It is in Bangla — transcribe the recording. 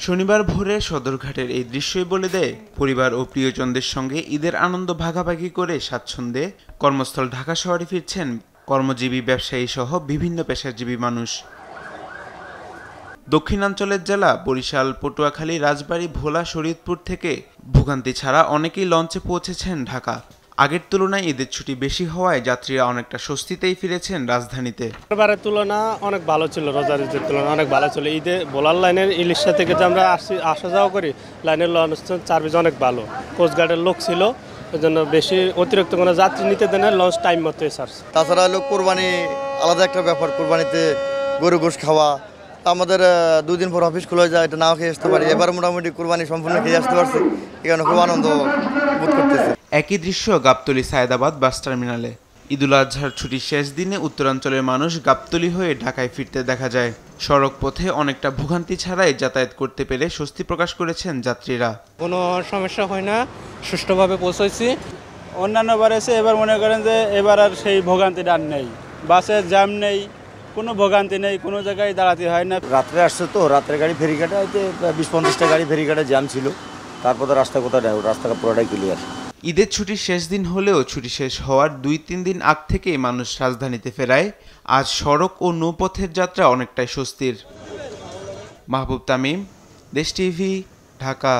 শনিবার ভোরে সদরঘাটের এই দৃশ্যই বলে দেয় পরিবার ও প্রিয়জনদের সঙ্গে ঈদের আনন্দ ভাগাভাগি করে স্বাচ্ছন্দ্যে কর্মস্থল ঢাকা শহরে ফিরছেন কর্মজীবী, ব্যবসায়ী সহ বিভিন্ন পেশাজীবী মানুষ। দক্ষিণাঞ্চলের জেলা বরিশাল, পটুয়াখালী, রাজবাড়ী, ভোলা, শরীয়তপুর থেকে ভোগান্তি ছাড়া অনেকেই লঞ্চে পৌঁছেছেন ঢাকা। আগের তুলনায় ঈদের ছুটি বেশি হওয়ায় যাত্রীরা অনেকটা স্বস্তিতেই ফিরেছেন রাজধানীতে। এবারের তুলনা অনেক ভালো ছিল, রোজার ঈদের তুলনা অনেক ভালো ছিল। ঈদে ভোলার লাইনের ইলিশা থেকে যে আমরা আসা যাওয়া করি, লাইনের লঞ্চ সার্ভিস অনেক ভালো, কোস্টগার্ডের লোক ছিল, ওই জন্য বেশি অতিরিক্ত কোনো যাত্রী নিতে দেন না, লঞ্চ টাইম মতোই ছাড়ছে। তাছাড়া হলো কোরবানি আলাদা একটা ব্যাপার, কোরবানিতে গরু গোশ খাওয়া, আমাদের 2 দিন পর অফিস খুলে যায়, এটা নাও খেয়ে আসতে পারি। এবার মোটামুটি কোরবানি সম্পূর্ণ খেয়ে আসতে পারছি, এখানে খুব আনন্দ বোধ করতেছে। একই দৃশ্য গাবতলী সায়েদাবাদ বাস টার্মিনালে। ঈদুল আজহার ছুটির শেষ দিনে উত্তরাঞ্চলের মানুষ গাবতলী হয়ে ঢাকায় ফিরতে দেখা যায়। সড়ক পথে অনেকটা ভোগান্তি ছাড়াই যাতায়াত করতে পেরে স্বস্তি প্রকাশ করেছেন যাত্রীরা। কোনো সমস্যা হয় না, সুষ্ঠুভাবে পৌঁছেছি। অন্যান্য বার এসে এবার মনে করেন যে এবার আর সেই ভোগান্তিটা আর নেই, বাসের জ্যাম নেই, কোনো ভোগান্তি নেই, কোনো জায়গায় দাঁড়াতে হয় না। রাত্রে আসছে তো, রাত্রে গাড়ি ফেরিঘাটে হয়তো 20-50টা গাড়ি ফেরিঘাটে জ্যাম ছিল, তারপর তো রাস্তা কোথায় নেই, রাস্তাটা পুরোটাই ক্লিয়ার। ঈদের ছুটির শেষ দিন হলেও ছুটি শেষ হওয়ার 2-3 দিন আগ থেকেই মানুষ রাজধানীতে ফেরায়। আজ সড়ক ও নৌপথের যাত্রা অনেকটাই স্বস্তির। মাহবুব তামিম, দেশ টিভি, ঢাকা।